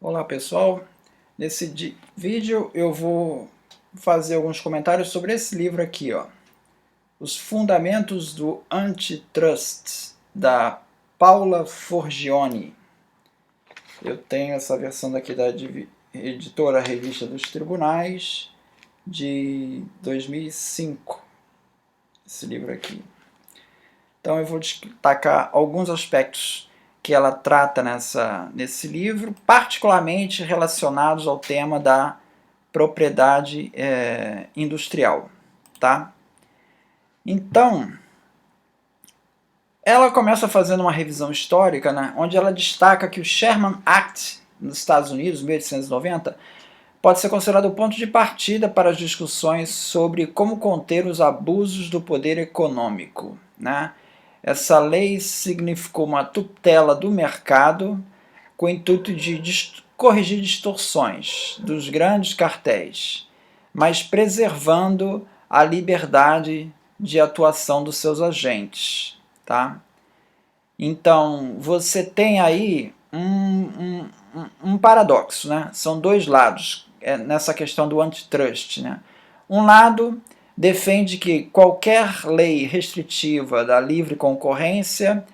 Olá pessoal, nesse vídeo eu vou fazer alguns comentários sobre esse livro aqui, ó, Os Fundamentos do Antitrust, da Paula Forgione. Eu tenho essa versão daqui da editora Revista dos Tribunais, de 2005, esse livro aqui. Então eu vou destacar alguns aspectos que ela trata nesse livro, particularmente relacionados ao tema da propriedade industrial. Tá? Então, ela começa fazendo uma revisão histórica, né, onde ela destaca que o Sherman Act, nos Estados Unidos, 1890, pode ser considerado o ponto de partida para as discussões sobre como conter os abusos do poder econômico. Né? Essa lei significou uma tutela do mercado com o intuito de corrigir distorções dos grandes cartéis, mas preservando a liberdade de atuação dos seus agentes. Tá? Então, você tem aí um paradoxo, né? São dois lados nessa questão do antitrust. Né? Um lado defende que qualquer lei restritiva da livre concorrência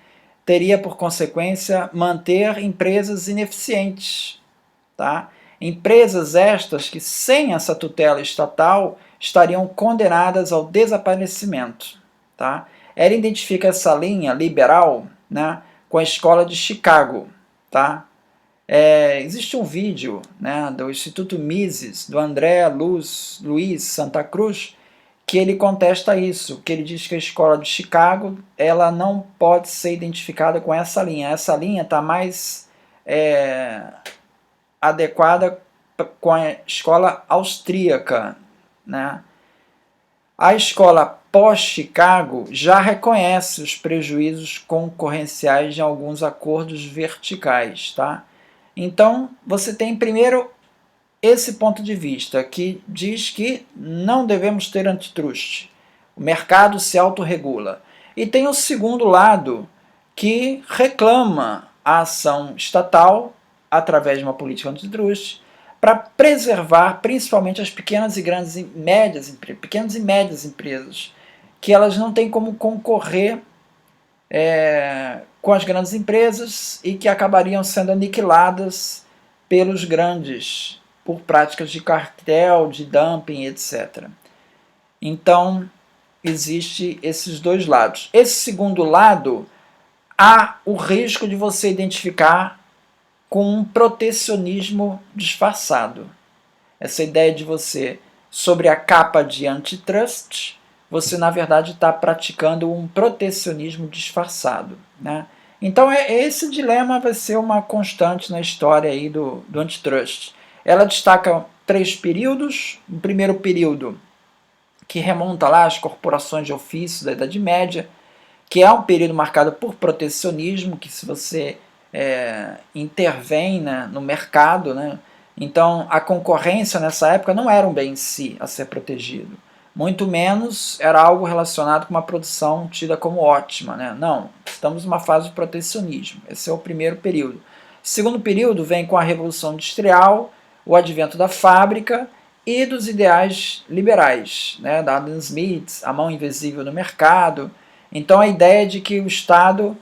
teria por consequência manter empresas ineficientes. Tá? Empresas estas que, sem essa tutela estatal, estariam condenadas ao desaparecimento. Tá? Ela identifica essa linha liberal, né, com a escola de Chicago. Tá? Existe um vídeo, né, do Instituto Mises, do André Luiz Santa Cruz, que ele contesta isso, que ele diz que a escola de Chicago ela não pode ser identificada com essa linha. Essa linha está mais adequada com a escola austríaca. Né? A escola pós-Chicago já reconhece os prejuízos concorrenciais de alguns acordos verticais. Tá? Então, você tem primeiro esse ponto de vista, que diz que não devemos ter antitrust. O mercado se autorregula. E tem o segundo lado, que reclama a ação estatal, através de uma política antitrust, para preservar principalmente as pequenas e médias empresas, que elas não têm como concorrer com as grandes empresas e que acabariam sendo aniquiladas pelos grandes, por práticas de cartel, de dumping, etc. Então, existe esses dois lados. Esse segundo lado, há o risco de você identificar com um protecionismo disfarçado. Essa ideia de você, sobre a capa de antitrust, você na verdade está praticando um protecionismo disfarçado. Né? Então esse dilema vai ser uma constante na história aí do antitrust. Ela destaca 3 períodos. O primeiro período, que remonta lá às corporações de ofício da Idade Média, que é um período marcado por protecionismo, que se você intervém, né, no mercado, né, então a concorrência nessa época não era um bem em si a ser protegido, muito menos era algo relacionado com uma produção tida como ótima. Né? Não, estamos numa fase de protecionismo. Esse é o primeiro período. O segundo período vem com a Revolução Industrial, o advento da fábrica e dos ideais liberais, né, da Adam Smith, a mão invisível no mercado. Então a ideia de que o Estado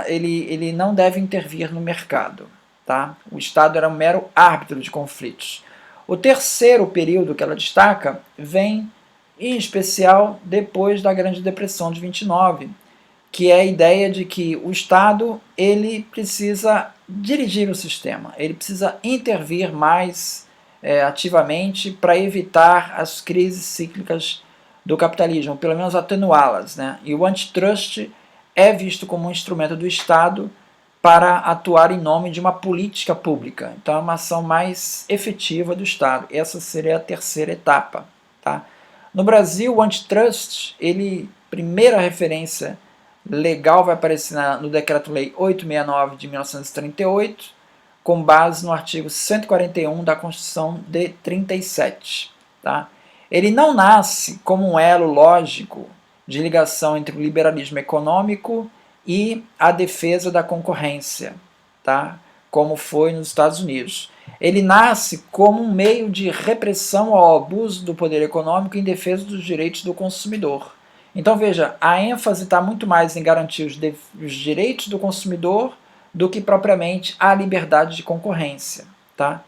ele não deve intervir no mercado. Tá? O Estado era um mero árbitro de conflitos. O terceiro período que ela destaca vem, em especial, depois da Grande Depressão de 29, que é a ideia de que o Estado ele precisa dirigir o sistema, ele precisa intervir mais ativamente para evitar as crises cíclicas do capitalismo, pelo menos atenuá-las. Né? E o antitrust é visto como um instrumento do Estado para atuar em nome de uma política pública. Então é uma ação mais efetiva do Estado. Essa seria a terceira etapa. Tá? No Brasil, o antitrust, primeira referência legal vai aparecer no Decreto-Lei 869 de 1938, com base no artigo 141 da Constituição de 37. Tá? Ele não nasce como um elo lógico de ligação entre o liberalismo econômico e a defesa da concorrência, tá? como foi nos Estados Unidos. Ele nasce como um meio de repressão ao abuso do poder econômico em defesa dos direitos do consumidor. Então veja, a ênfase está muito mais em garantir os direitos do consumidor do que propriamente a liberdade de concorrência. Tá?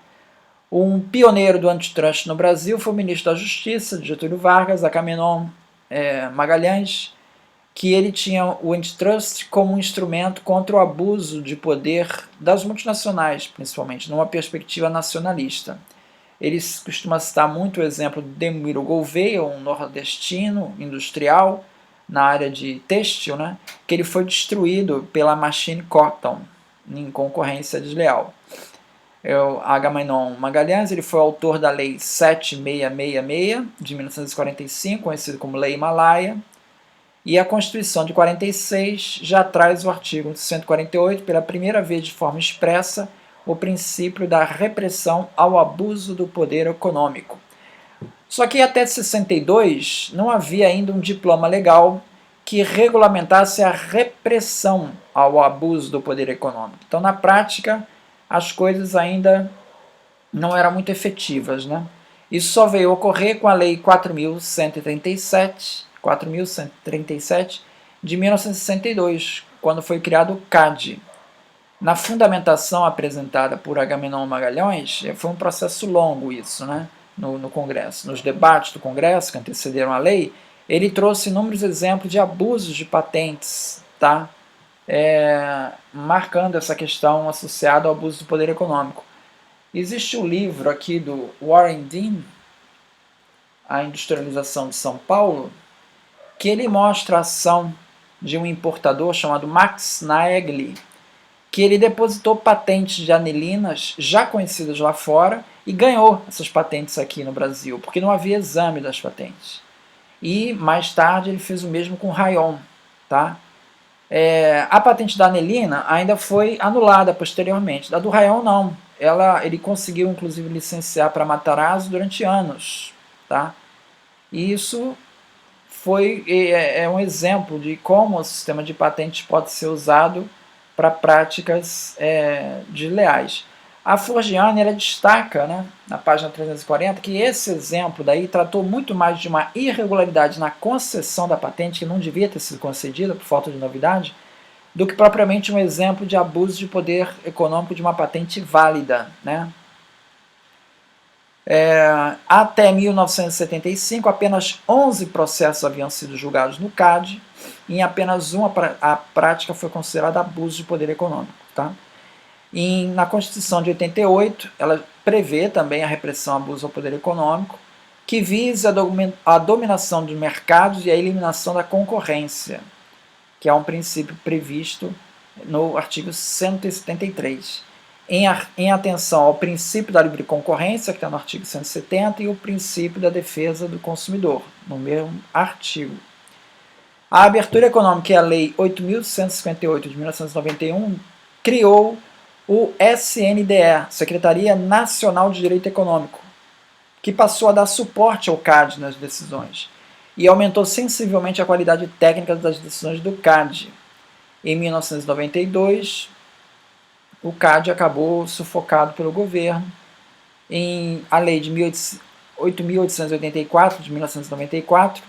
Um pioneiro do antitrust no Brasil foi o ministro da Justiça, de Getúlio Vargas, Agamenon Magalhães, que ele tinha o antitrust como um instrumento contra o abuso de poder das multinacionais, principalmente, numa perspectiva nacionalista. Ele costuma citar muito o exemplo de Demiro Gouveia, um nordestino industrial na área de têxtil, né, que ele foi destruído pela Machine Cotton em concorrência desleal. O Agamenon Magalhães ele foi autor da Lei 7666 de 1945, conhecido como Lei Himalaia, e a Constituição de 46 já traz o artigo 148, pela primeira vez de forma expressa, o princípio da repressão ao abuso do poder econômico. Só que até 62 não havia ainda um diploma legal que regulamentasse a repressão ao abuso do poder econômico. Então, na prática, as coisas ainda não eram muito efetivas, né? Isso só veio ocorrer com a Lei 4.137 de 1962, quando foi criado o CAD. Na fundamentação apresentada por Agamenon Magalhães, foi um processo longo isso, né? No Congresso. Nos debates do Congresso que antecederam a lei, ele trouxe inúmeros exemplos de abusos de patentes, tá? Marcando essa questão associada ao abuso do poder econômico. Existe um livro aqui do Warren Dean, A Industrialização de São Paulo, que ele mostra a ação de um importador chamado Max Naegeli, que ele depositou patentes de anilinas já conhecidas lá fora e ganhou essas patentes aqui no Brasil, porque não havia exame das patentes. E mais tarde ele fez o mesmo com o Rayon. Tá? A patente da anilina ainda foi anulada posteriormente. Da do Rayon não. Ele conseguiu inclusive licenciar para Matarazzo durante anos. Tá? E isso é um exemplo de como o sistema de patentes pode ser usado para práticas desleais. A Forgiani ela destaca, né, na página 340, que esse exemplo daí tratou muito mais de uma irregularidade na concessão da patente, que não devia ter sido concedida por falta de novidade, do que propriamente um exemplo de abuso de poder econômico de uma patente válida. Né? Até 1975, apenas 11 processos haviam sido julgados no CAD, e em apenas uma a prática foi considerada abuso de poder econômico. Tá? E na Constituição de 88, ela prevê também a repressão ao abuso ao poder econômico, que visa a dominação dos mercados e a eliminação da concorrência, que é um princípio previsto no artigo 173. Em atenção ao princípio da livre concorrência, que está no artigo 170, e o princípio da defesa do consumidor, no mesmo artigo. A abertura econômica, que é a Lei 8.158 de 1991, criou o SNDE, Secretaria Nacional de Direito Econômico, que passou a dar suporte ao CAD nas decisões e aumentou sensivelmente a qualidade técnica das decisões do CAD. Em 1992, o CAD acabou sufocado pelo governo. A Lei de 8.884 de 1994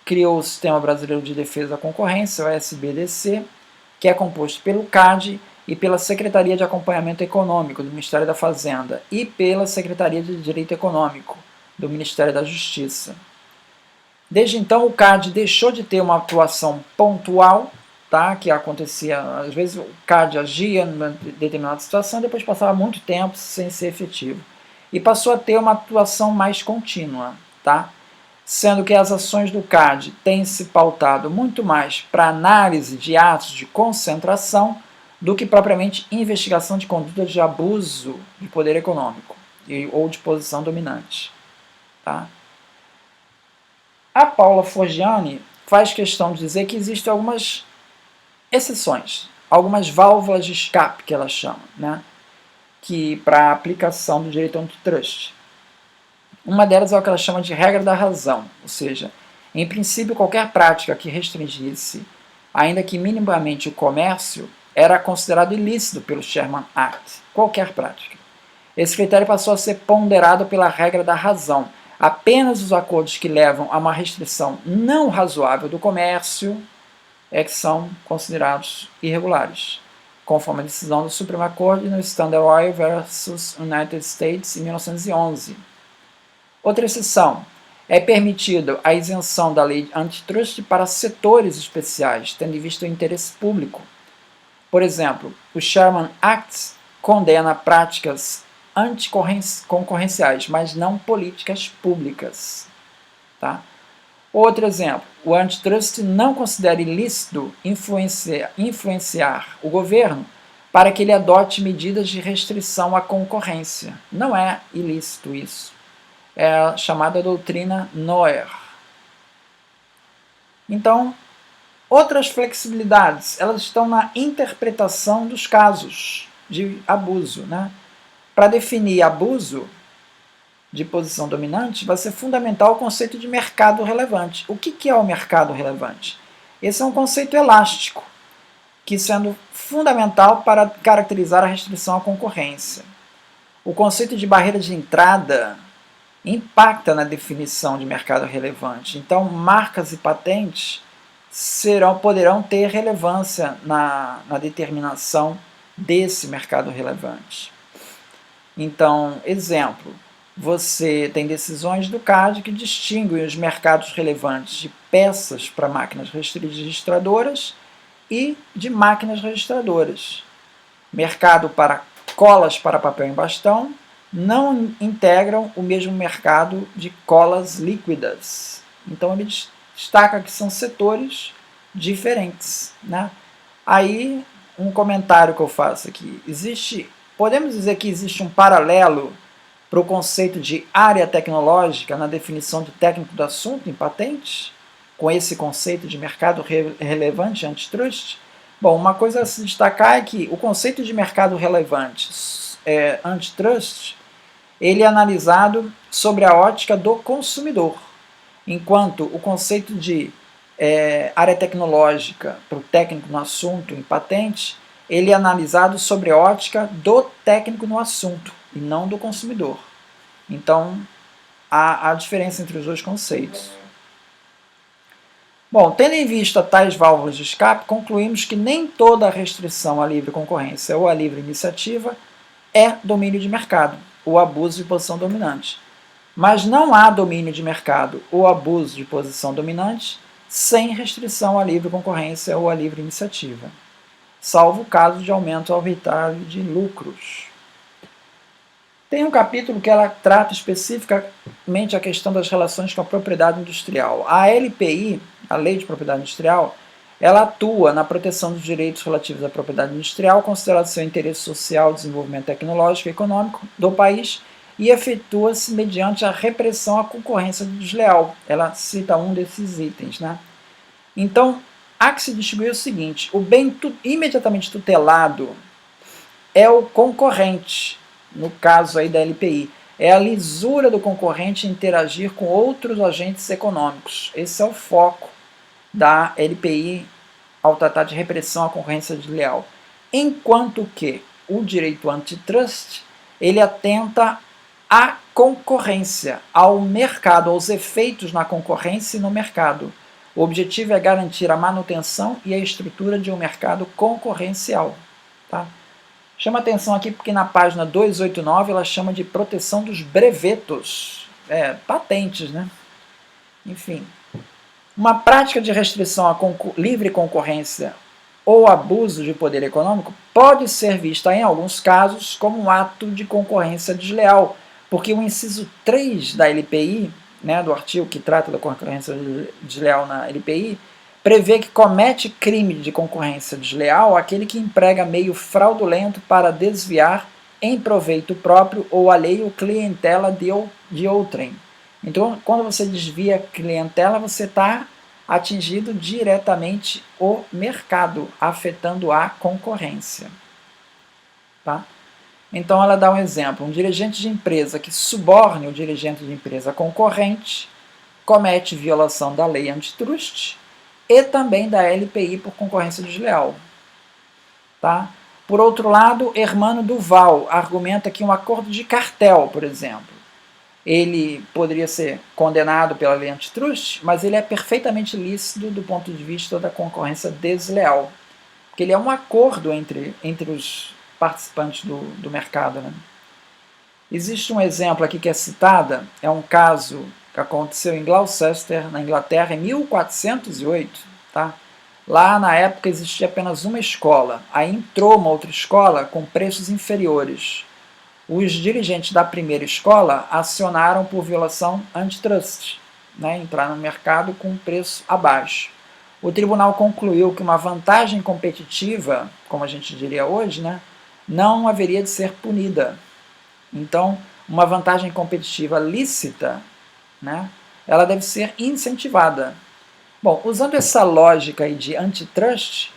criou o Sistema Brasileiro de Defesa da Concorrência, o SBDC, que é composto pelo CAD e pela Secretaria de Acompanhamento Econômico do Ministério da Fazenda e pela Secretaria de Direito Econômico do Ministério da Justiça. Desde então, o CAD deixou de ter uma atuação pontual, tá, que acontecia, às vezes o CAD agia em determinada situação e depois passava muito tempo sem ser efetivo. E passou a ter uma atuação mais contínua, tá? Sendo que as ações do CAD têm se pautado muito mais para análise de atos de concentração do que propriamente investigação de condutas de abuso de poder econômico ou de posição dominante. Tá? A Paula Forgiani faz questão de dizer que existem algumas exceções, algumas válvulas de escape, que ela chama, né? Que para a aplicação do direito antitrust. Uma delas é o que ela chama de regra da razão, ou seja, em princípio qualquer prática que restringisse, ainda que minimamente o comércio, era considerado ilícito pelo Sherman Act, qualquer prática. Esse critério passou a ser ponderado pela regra da razão. Apenas os acordos que levam a uma restrição não razoável do comércio é que são considerados irregulares, conforme a decisão do Supremo Court no Standard Oil versus United States em 1911. Outra exceção: é permitido a isenção da lei antitrust para setores especiais, tendo em vista o interesse público. Por exemplo, o Sherman Act condena práticas anticoncorrenciais, mas não políticas públicas. Tá? Outro exemplo: o antitrust não considera ilícito influenciar o governo para que ele adote medidas de restrição à concorrência. Não é ilícito isso. É a chamada doutrina Noer. Então, outras flexibilidades, elas estão na interpretação dos casos de abuso. Né? Para definir abuso de posição dominante, vai ser fundamental o conceito de mercado relevante. O que é o mercado relevante? Esse é um conceito elástico, que sendo fundamental para caracterizar a restrição à concorrência. O conceito de barreira de entrada impacta na definição de mercado relevante. Então, marcas e patentes poderão ter relevância na determinação desse mercado relevante. Então, exemplo, você tem decisões do CAD que distinguem os mercados relevantes de peças para máquinas registradoras e de máquinas registradoras. Mercado para colas para papel em bastão não integram o mesmo mercado de colas líquidas. Então ele destaca que são setores diferentes. Né? Aí, um comentário que eu faço aqui. Podemos dizer que existe um paralelo para o conceito de área tecnológica na definição de técnico do assunto em patente, com esse conceito de mercado relevante antitrust? Bom, uma coisa a se destacar é que o conceito de mercado relevante antitrust, ele é analisado sobre a ótica do consumidor, enquanto o conceito de área tecnológica para o técnico no assunto em patente, ele é analisado sobre a ótica do técnico no assunto e não do consumidor. Então, há a diferença entre os dois conceitos. Bom, tendo em vista tais válvulas de escape, concluímos que nem toda restrição à livre concorrência ou à livre iniciativa é domínio de mercado ou abuso de posição dominante. Mas não há domínio de mercado ou abuso de posição dominante sem restrição à livre concorrência ou à livre iniciativa, salvo o caso de aumento arbitrário de lucros. Tem um capítulo que ela trata especificamente a questão das relações com a propriedade industrial. A LPI, a Lei de Propriedade Industrial, ela atua na proteção dos direitos relativos à propriedade industrial, considerado seu interesse social, desenvolvimento tecnológico e econômico do país, e efetua-se mediante a repressão à concorrência desleal. Ela cita um desses itens. Né? Então, há que se distinguir o seguinte: o bem imediatamente tutelado é o concorrente, no caso aí da LPI. É a lisura do concorrente interagir com outros agentes econômicos. Esse é o foco da LPI ao tratar de repressão à concorrência desleal. Enquanto que o direito antitrust, ele atenta à concorrência, ao mercado, aos efeitos na concorrência e no mercado. O objetivo é garantir a manutenção e a estrutura de um mercado concorrencial. Tá? Chama atenção aqui porque na página 289 ela chama de proteção dos brevetos, patentes, né? Enfim, uma prática de restrição à livre concorrência ou abuso de poder econômico pode ser vista em alguns casos como um ato de concorrência desleal, porque o inciso 3 da LPI, né, do artigo que trata da concorrência desleal na LPI, prevê que comete crime de concorrência desleal aquele que emprega meio fraudulento para desviar em proveito próprio ou alheio clientela de outrem. Então, quando você desvia clientela, você está atingindo diretamente o mercado, afetando a concorrência. Tá? Então, ela dá um exemplo. Um dirigente de empresa que suborne o dirigente de empresa concorrente comete violação da lei antitrust e também da LPI por concorrência desleal. Tá? Por outro lado, Hermano Duval argumenta que um acordo de cartel, por exemplo, ele poderia ser condenado pela lei antitrust, mas ele é perfeitamente lícito do ponto de vista da concorrência desleal, porque ele é um acordo entre os participantes do mercado. Né? Existe um exemplo aqui que é citada, é um caso que aconteceu em Gloucester, na Inglaterra, em 1408. Tá? Lá, na época, existia apenas uma escola. Aí entrou uma outra escola com preços inferiores. Os dirigentes da primeira escola acionaram por violação antitrust, né? Entrar no mercado com um preço abaixo. O tribunal concluiu que uma vantagem competitiva, como a gente diria hoje, né, não haveria de ser punida. Então, uma vantagem competitiva lícita, né, ela deve ser incentivada. Bom, usando essa lógica aí de antitrust,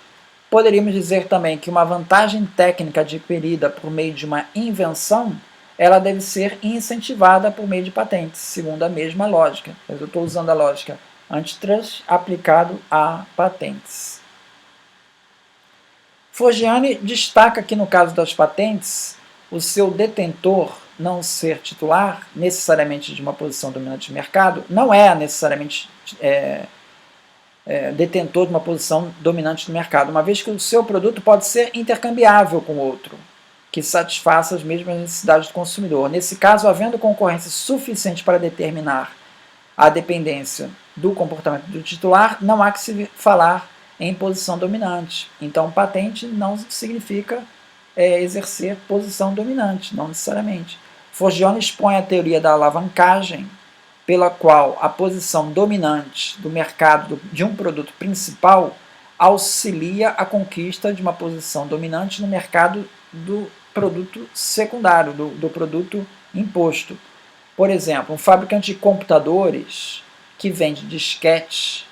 poderíamos dizer também que uma vantagem técnica adquirida por meio de uma invenção, ela deve ser incentivada por meio de patentes, segundo a mesma lógica. Eu estou usando a lógica antitrust aplicado a patentes. Forgiani destaca que no caso das patentes, o seu detentor não ser titular necessariamente de uma posição dominante de mercado, não é necessariamente detentor de uma posição dominante no mercado, uma vez que o seu produto pode ser intercambiável com outro, que satisfaça as mesmas necessidades do consumidor. Nesse caso, havendo concorrência suficiente para determinar a dependência do comportamento do titular, não há que se falar em posição dominante. Então, patente não significa exercer posição dominante, não necessariamente. Forgione expõe a teoria da alavancagem, pela qual a posição dominante do mercado de um produto principal auxilia a conquista de uma posição dominante no mercado do produto secundário, do produto imposto. Por exemplo, um fabricante de computadores que vende disquetes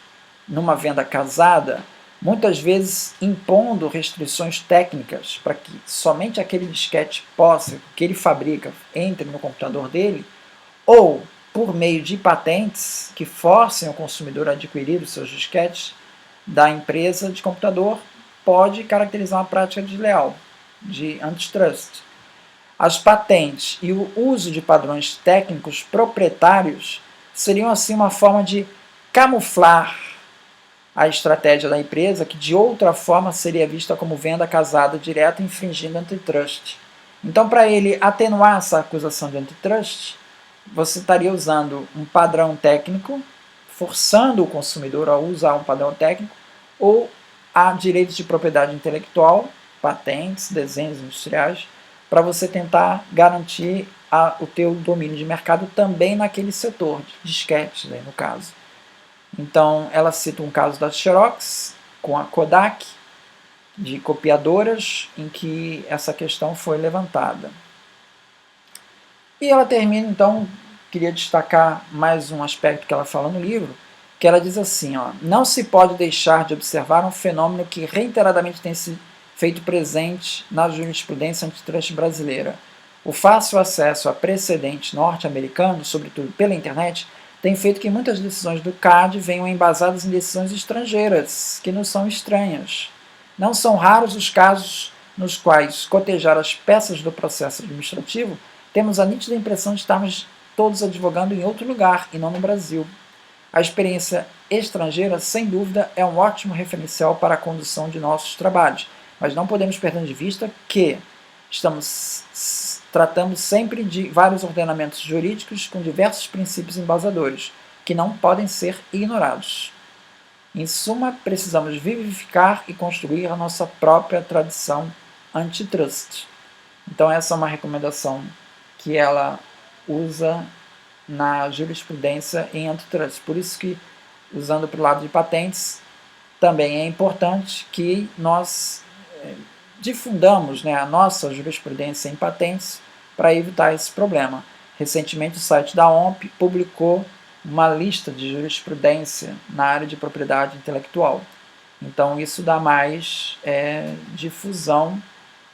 numa venda casada, muitas vezes impondo restrições técnicas para que somente aquele disquete possa, que ele fabrica, entre no computador dele, ou por meio de patentes que forcem o consumidor a adquirir os seus disquetes da empresa de computador, pode caracterizar uma prática desleal, de antitrust. As patentes e o uso de padrões técnicos proprietários seriam assim uma forma de camuflar a estratégia da empresa, que de outra forma seria vista como venda casada direta infringindo antitrust. Então, para ele atenuar essa acusação de antitrust, você estaria usando um padrão técnico, forçando o consumidor a usar um padrão técnico, ou a direitos de propriedade intelectual, patentes, desenhos industriais, para você tentar garantir o teu domínio de mercado também naquele setor, de disquetes, né, no caso. Então, ela cita um caso da Xerox com a Kodak, de copiadoras, em que essa questão foi levantada. E ela termina, então, queria destacar mais um aspecto que ela fala no livro, que ela diz assim, ó, não se pode deixar de observar um fenômeno que reiteradamente tem se feito presente na jurisprudência antitrust brasileira. O fácil acesso a precedentes norte-americanos, sobretudo pela internet, tem feito que muitas decisões do CAD venham embasadas em decisões estrangeiras, que nos são estranhas. Não são raros os casos nos quais cotejar as peças do processo administrativo temos a nítida impressão de estarmos todos advogando em outro lugar e não no Brasil. A experiência estrangeira, sem dúvida, é um ótimo referencial para a condução de nossos trabalhos, mas não podemos perder de vista que tratamos sempre de vários ordenamentos jurídicos com diversos princípios embasadores, que não podem ser ignorados. Em suma, precisamos vivificar e construir a nossa própria tradição antitrust. Então essa é uma recomendação que ela usa na jurisprudência em antitrust. Por isso que, usando para o lado de patentes, também é importante que nós difundamos, né, a nossa jurisprudência em patentes para evitar esse problema. Recentemente o site da OMP publicou uma lista de jurisprudência na área de propriedade intelectual. Então isso dá mais difusão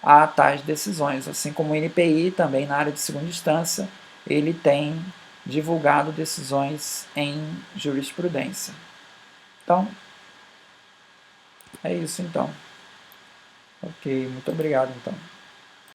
a tais decisões, assim como o INPI também na área de segunda instância, ele tem divulgado decisões em jurisprudência. Então, é isso então. Ok, muito obrigado então.